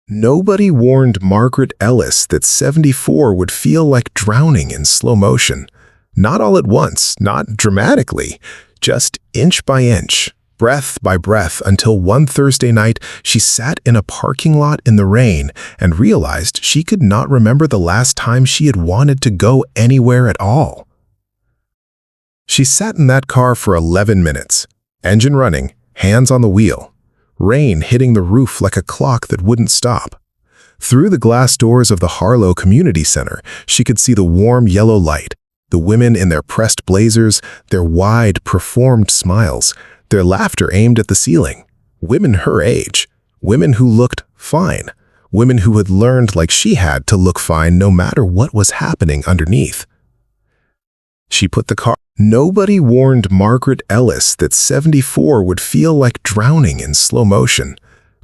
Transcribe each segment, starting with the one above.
Nobody warned Margaret Ellis that 74 would feel like drowning in slow motion. Not all at once, not dramatically, just inch by inch, breath by breath, until one Thursday night she sat in a parking lot in the rain and realized she could not remember the last time she had wanted to go anywhere at all. She sat in that car for 11 minutes, engine running, hands on the wheel. Rain hitting the roof like a clock that wouldn't stop. Through the glass doors of the Harlow Community Center, she could see the warm yellow light, the women in their pressed blazers, their wide, performed smiles, their laughter aimed at the ceiling. Women her age, women who looked fine, women who had learned like she had to look fine no matter what was happening underneath. She put the car. Nobody warned Margaret Ellis that 74 would feel like drowning in slow motion.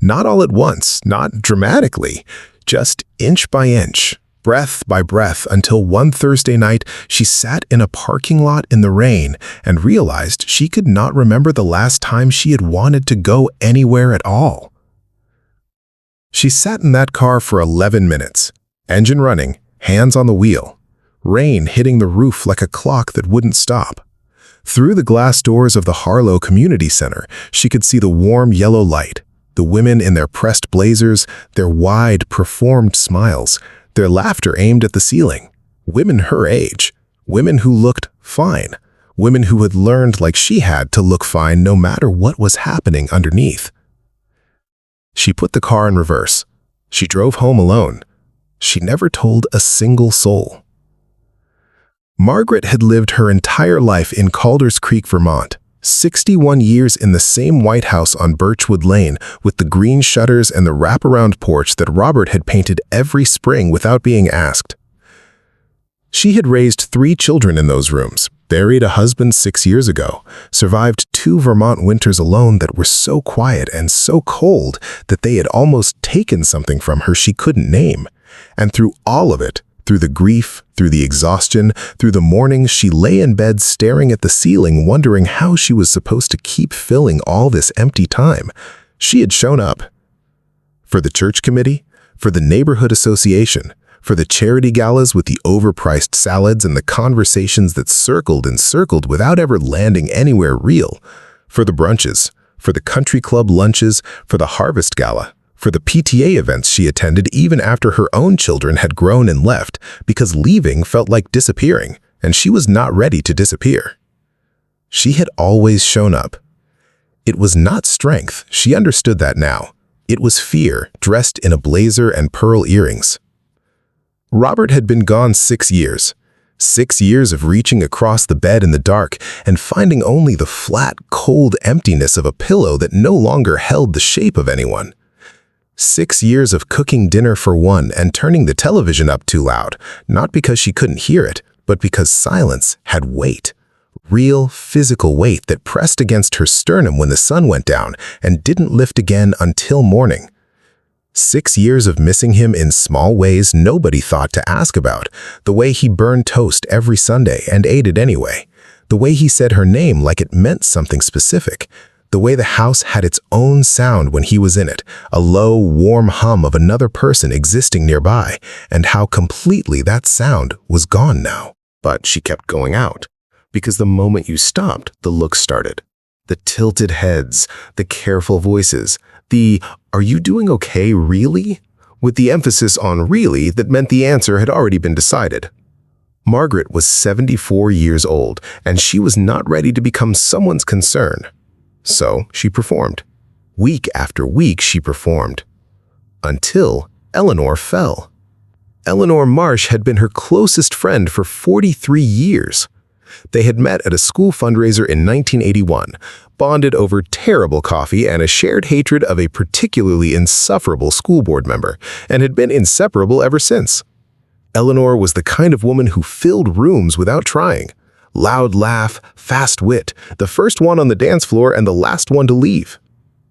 Not all at once, not dramatically, just inch by inch, breath by breath, until one Thursday night she sat in a parking lot in the rain and realized she could not remember the last time she had wanted to go anywhere at all. She sat in that car for 11 minutes, engine running, hands on the wheel. Rain hitting the roof like a clock that wouldn't stop. Through the glass doors of the Harlow Community Center, she could see the warm yellow light, the women in their pressed blazers, their wide, performed smiles, their laughter aimed at the ceiling. Women her age, women who looked fine, women who had learned like she had to look fine no matter what was happening underneath. She put the car in reverse. She drove home alone. She never told a single soul. Margaret had lived her entire life in Calder's Creek, Vermont, 61 years in the same White House on Birchwood Lane with the green shutters and the wraparound porch that Robert had painted every spring without being asked. She had raised 3 children in those rooms, buried a husband 6 years ago, survived 2 Vermont winters alone that were so quiet and so cold that they had almost taken something from her she couldn't name. And through all of it, through the grief, through the exhaustion, through the mornings she lay in bed staring at the ceiling wondering how she was supposed to keep filling all this empty time, she had shown up. For the church committee, for the neighborhood association, for the charity galas with the overpriced salads and the conversations that circled and circled without ever landing anywhere real, for the brunches, for the country club lunches, for the harvest gala, for the PTA events she attended even after her own children had grown and left, because leaving felt like disappearing, and she was not ready to disappear. She had always shown up. It was not strength, she understood that now. It was fear, dressed in a blazer and pearl earrings. Robert had been gone 6 years. 6 years of reaching across the bed in the dark and finding only the flat, cold emptiness of a pillow that no longer held the shape of anyone. 6 years of cooking dinner for one and turning the television up too loud, not because she couldn't hear it, but because silence had weight. Real, physical weight that pressed against her sternum when the sun went down and didn't lift again until morning. 6 years of missing him in small ways nobody thought to ask about, the way he burned toast every Sunday and ate it anyway, the way he said her name like it meant something specific, the way the house had its own sound when he was in it, a low, warm hum of another person existing nearby, and how completely that sound was gone now. But she kept going out, because the moment you stopped, the looks started. The tilted heads, the careful voices, the "are you doing okay, really?" with the emphasis on really that meant the answer had already been decided. Margaret was 74 years old, and she was not ready to become someone's concern. So she performed. Week after week she performed. Until Eleanor fell. Eleanor Marsh had been her closest friend for 43 years. They had met at a school fundraiser in 1981, bonded over terrible coffee and a shared hatred of a particularly insufferable school board member, and had been inseparable ever since. Eleanor was the kind of woman who filled rooms without trying. Loud laugh, fast wit, the first one on the dance floor and the last one to leave.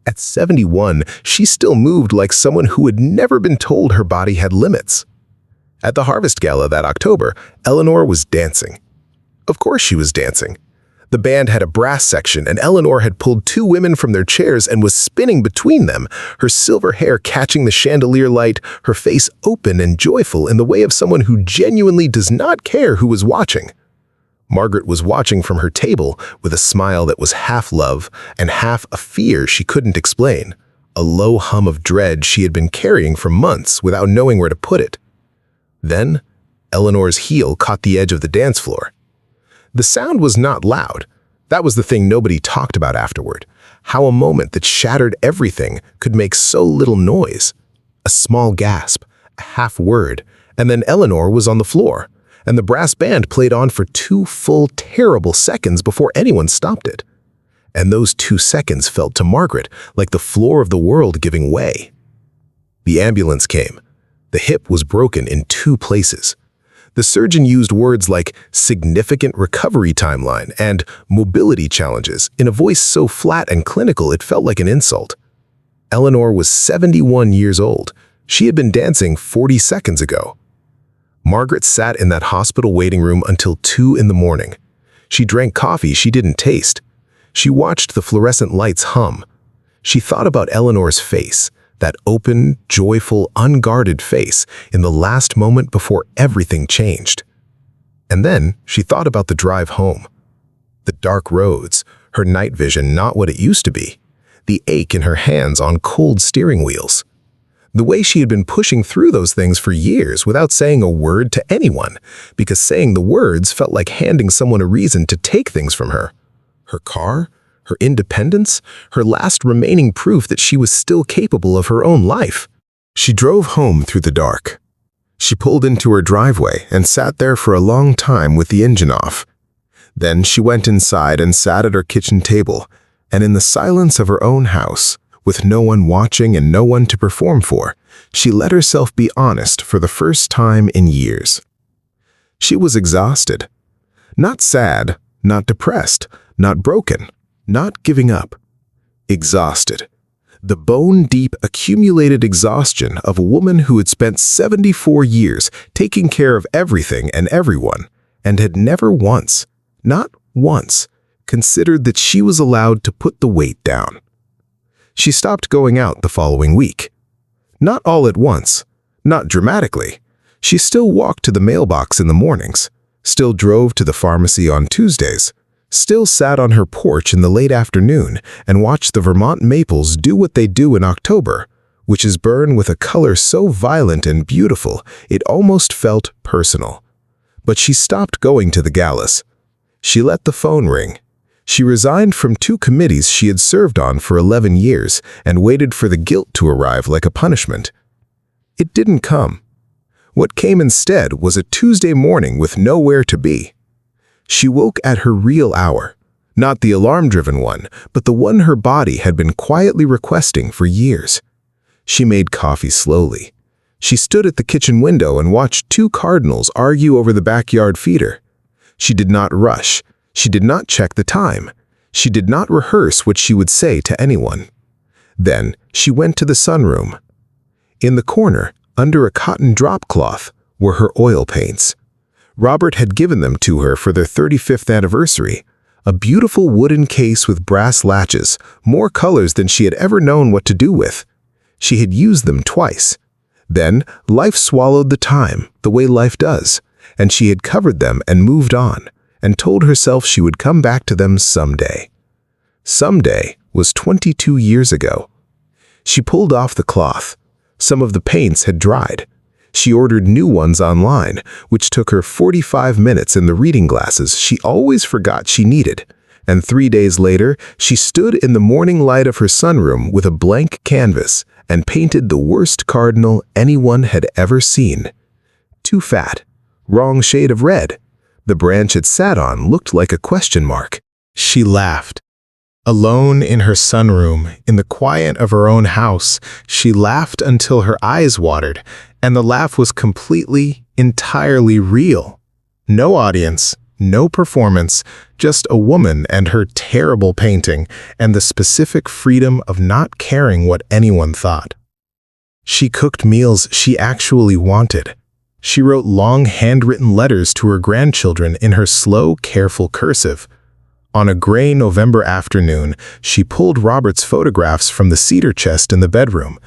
At 71, she still moved like someone who had never been told her body had limits. At the Harvest Gala that October, Eleanor was dancing. Of course she was dancing. The band had a brass section, and Eleanor had pulled two women from their chairs and was spinning between them, her silver hair catching the chandelier light, her face open and joyful in the way of someone who genuinely does not care who was watching. Margaret was watching from her table with a smile that was half love and half a fear she couldn't explain, a low hum of dread she had been carrying for months without knowing where to put it. Then, Eleanor's heel caught the edge of the dance floor. The sound was not loud. That was the thing nobody talked about afterward. How a moment that shattered everything could make so little noise. A small gasp, a half word, and then Eleanor was on the floor, and the brass band played on for 2 full terrible seconds before anyone stopped it. And those 2 seconds felt to Margaret like the floor of the world giving way. The ambulance came. The hip was broken in 2 places. The surgeon used words like significant recovery timeline and mobility challenges in a voice so flat and clinical it felt like an insult. Eleanor was 71 years old. She had been dancing 40 seconds ago. Margaret sat in that hospital waiting room until 2 in the morning. She drank coffee she didn't taste. She watched the fluorescent lights hum. She thought about Eleanor's face, that open, joyful, unguarded face in the last moment before everything changed. And then she thought about the drive home. The dark roads, her night vision not what it used to be, the ache in her hands on cold steering wheels. The way she had been pushing through those things for years without saying a word to anyone, because saying the words felt like handing someone a reason to take things from her. Her car, her independence, her last remaining proof that she was still capable of her own life. She drove home through the dark. She pulled into her driveway and sat there for a long time with the engine off. Then she went inside and sat at her kitchen table, and in the silence of her own house, with no one watching and no one to perform for, she let herself be honest for the first time in years. She was exhausted. Not sad, not depressed, not broken, not giving up. Exhausted. The bone-deep accumulated exhaustion of a woman who had spent 74 years taking care of everything and everyone, and had never once, not once, considered that she was allowed to put the weight down. She stopped going out the following week. Not all at once, not dramatically. She still walked to the mailbox in the mornings, still drove to the pharmacy on Tuesdays, still sat on her porch in the late afternoon and watched the Vermont maples do what they do in October, which is burn with a color so violent and beautiful it almost felt personal. But she stopped going to the galas. She let the phone ring. She resigned from 2 committees she had served on for 11 years and waited for the guilt to arrive like a punishment. It didn't come. What came instead was a Tuesday morning with nowhere to be. She woke at her real hour, not the alarm-driven one, but the one her body had been quietly requesting for years. She made coffee slowly. She stood at the kitchen window and watched 2 cardinals argue over the backyard feeder. She did not rush. She did not check the time. She did not rehearse what she would say to anyone. Then she went to the sunroom. In the corner, under a cotton drop cloth, were her oil paints. Robert had given them to her for their 35th anniversary, a beautiful wooden case with brass latches, more colors than she had ever known what to do with. She had used them twice. Then life swallowed the time, the way life does, and she had covered them and moved on, and told herself she would come back to them someday. Someday was 22 years ago. She pulled off the cloth. Some of the paints had dried. She ordered new ones online, which took her 45 minutes in the reading glasses she always forgot she needed. And 3 days later, she stood in the morning light of her sunroom with a blank canvas and painted the worst cardinal anyone had ever seen. Too fat. Wrong shade of red. The branch it sat on looked like a question mark. She laughed. Alone in her sunroom, in the quiet of her own house, she laughed until her eyes watered, and the laugh was completely, entirely real. No audience, no performance, just a woman and her terrible painting, and the specific freedom of not caring what anyone thought. She cooked meals she actually wanted. She wrote long handwritten letters to her grandchildren in her slow, careful cursive. On a gray November afternoon, she pulled Robert's photographs from the cedar chest in the bedroom,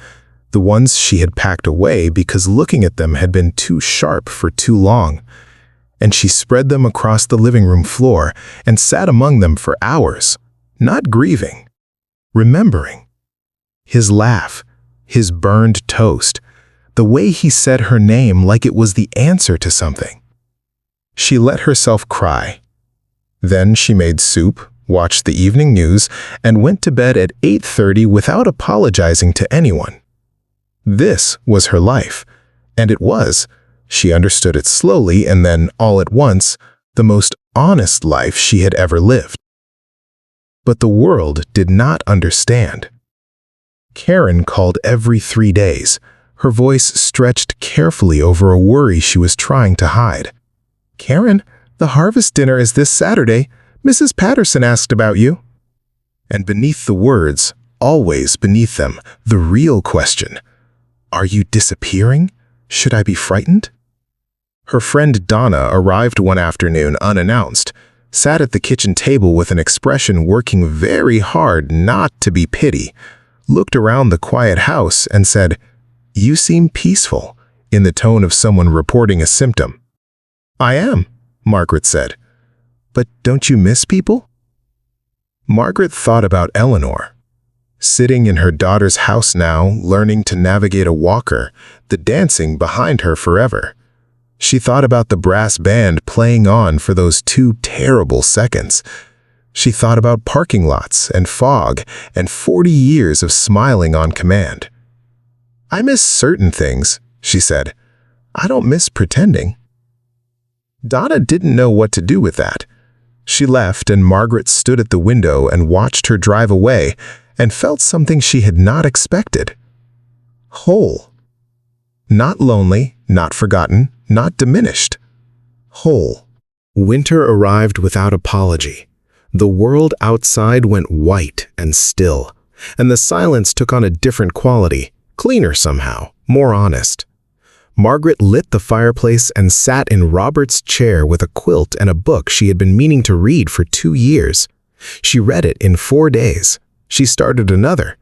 the ones she had packed away because looking at them had been too sharp for too long. And she spread them across the living room floor and sat among them for hours, not grieving, remembering. His laugh, his burned toast, the way he said her name like it was the answer to something. She let herself cry. Then she made soup, watched the evening news, and went to bed at 8:30 without apologizing to anyone. This was her life, and it was, she understood it slowly and then, all at once, the most honest life she had ever lived. But the world did not understand. Karen called every 3 days, her voice stretched carefully over a worry she was trying to hide. "Karen, the harvest dinner is this Saturday. Mrs. Patterson asked about you." And beneath the words, always beneath them, the real question, "Are you disappearing? Should I be frightened?" Her friend Donna arrived one afternoon unannounced, sat at the kitchen table with an expression working very hard not to be pity, looked around the quiet house and said, "You seem peaceful," in the tone of someone reporting a symptom. "I am," Margaret said. "But don't you miss people?" Margaret thought about Eleanor. Sitting in her daughter's house now, learning to navigate a walker, the dancing behind her forever. She thought about the brass band playing on for those 2 terrible seconds. She thought about parking lots and fog and 40 years of smiling on command. "I miss certain things," she said. "I don't miss pretending." Donna didn't know what to do with that. She left and Margaret stood at the window and watched her drive away and felt something she had not expected. Whole. Not lonely, not forgotten, not diminished. Whole. Winter arrived without apology. The world outside went white and still, and the silence took on a different quality, cleaner somehow, more honest. Margaret lit the fireplace and sat in Robert's chair with a quilt and a book she had been meaning to read for 2 years. She read it in 4 days. She started another.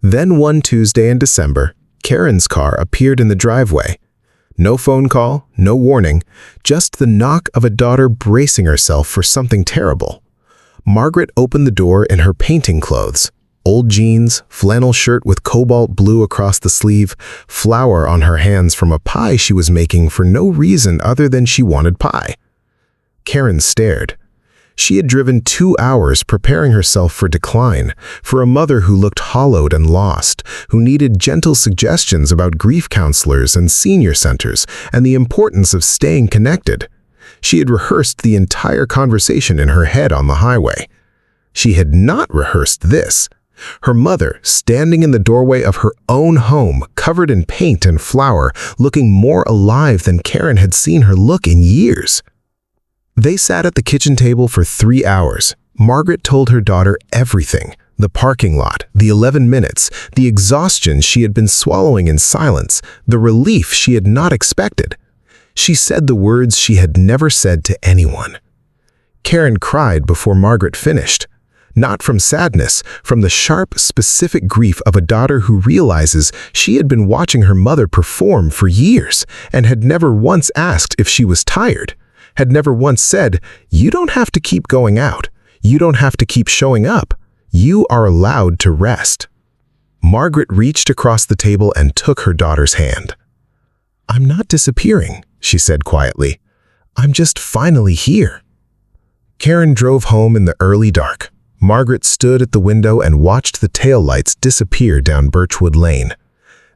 Then one Tuesday in December, Karen's car appeared in the driveway. No phone call, no warning, just the knock of a daughter bracing herself for something terrible. Margaret opened the door in her painting clothes. Old jeans, flannel shirt with cobalt blue across the sleeve, flour on her hands from a pie she was making for no reason other than she wanted pie. Karen stared. She had driven 2 hours preparing herself for decline, for a mother who looked hollowed and lost, who needed gentle suggestions about grief counselors and senior centers and the importance of staying connected. She had rehearsed the entire conversation in her head on the highway. She had not rehearsed this. Her mother, standing in the doorway of her own home, covered in paint and flour, looking more alive than Karen had seen her look in years. They sat at the kitchen table for 3 hours. Margaret told her daughter everything, the parking lot, the 11 minutes, the exhaustion she had been swallowing in silence, the relief she had not expected. She said the words she had never said to anyone. Karen cried before Margaret finished. Not from sadness, from the sharp, specific grief of a daughter who realizes she had been watching her mother perform for years and had never once asked if she was tired, had never once said, "You don't have to keep going out. You don't have to keep showing up. You are allowed to rest." Margaret reached across the table and took her daughter's hand. "I'm not disappearing," she said quietly. "I'm just finally here." Karen drove home in the early dark. Margaret stood at the window and watched the taillights disappear down Birchwood Lane.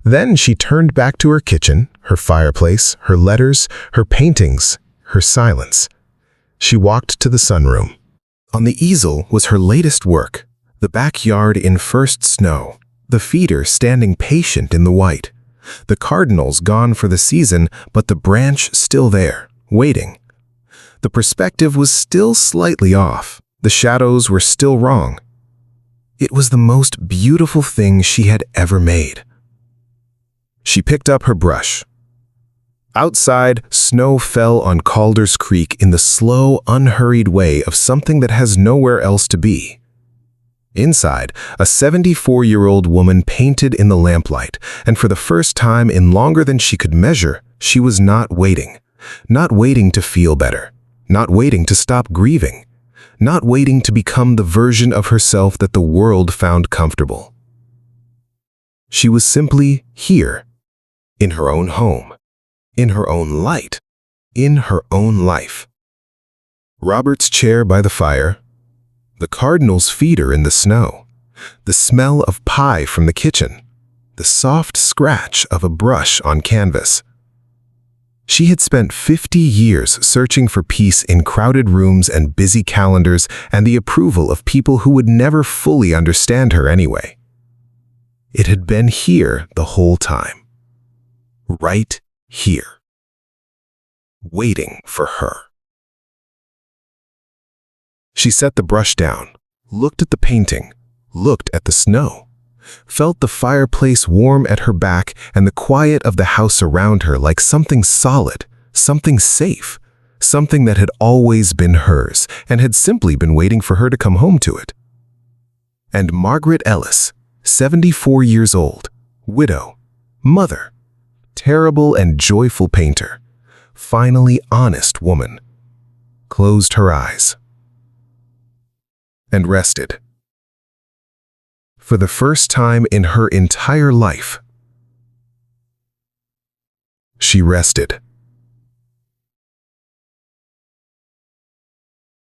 Then she turned back to her kitchen, her fireplace, her letters, her paintings, her silence. She walked to the sunroom. On the easel was her latest work, the backyard in first snow, the feeder standing patient in the white, the cardinals gone for the season, but the branch still there, waiting. The perspective was still slightly off. The shadows were still wrong. It was the most beautiful thing she had ever made. She picked up her brush. Outside, snow fell on Calder's Creek in the slow, unhurried way of something that has nowhere else to be. Inside, a 74-year-old woman painted in the lamplight, and for the first time in longer than she could measure, she was not waiting. Not waiting to feel better. Not waiting to stop grieving. Not waiting to become the version of herself that the world found comfortable. She was simply here, in her own home, in her own light, in her own life. Robert's chair by the fire, the cardinal's feeder in the snow, the smell of pie from the kitchen, the soft scratch of a brush on canvas. She had spent 50 years searching for peace in crowded rooms and busy calendars and the approval of people who would never fully understand her anyway. It had been here the whole time. Right here. Waiting for her. She set the brush down, looked at the painting, looked at the snow, felt the fireplace warm at her back and the quiet of the house around her like something solid, something safe, something that had always been hers and had simply been waiting for her to come home to it. And Margaret Ellis, 74 years old, widow, mother, terrible and joyful painter, finally honest woman, closed her eyes and rested. For the first time in her entire life, she rested.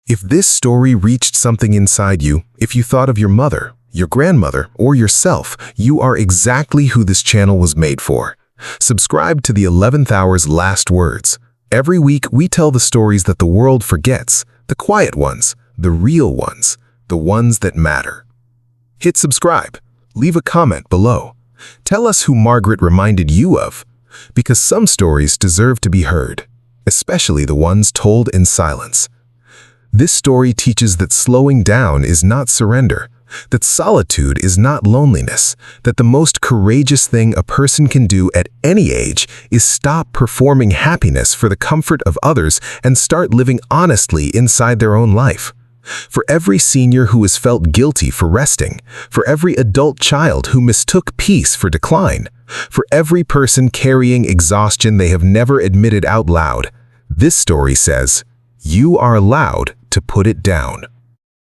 If this story reached something inside you, if you thought of your mother, your grandmother, or yourself, you are exactly who this channel was made for. Subscribe to the 11th Hour's Last Words. Every week, we tell the stories that the world forgets, the quiet ones, the real ones, the ones that matter. Hit subscribe. Leave a comment below. Tell us who Margaret reminded you of, because some stories deserve to be heard, especially the ones told in silence. This story teaches that slowing down is not surrender, that solitude is not loneliness, that the most courageous thing a person can do at any age is stop performing happiness for the comfort of others and start living honestly inside their own life. For every senior who has felt guilty for resting, for every adult child who mistook peace for decline, for every person carrying exhaustion they have never admitted out loud, this story says, you are allowed to put it down.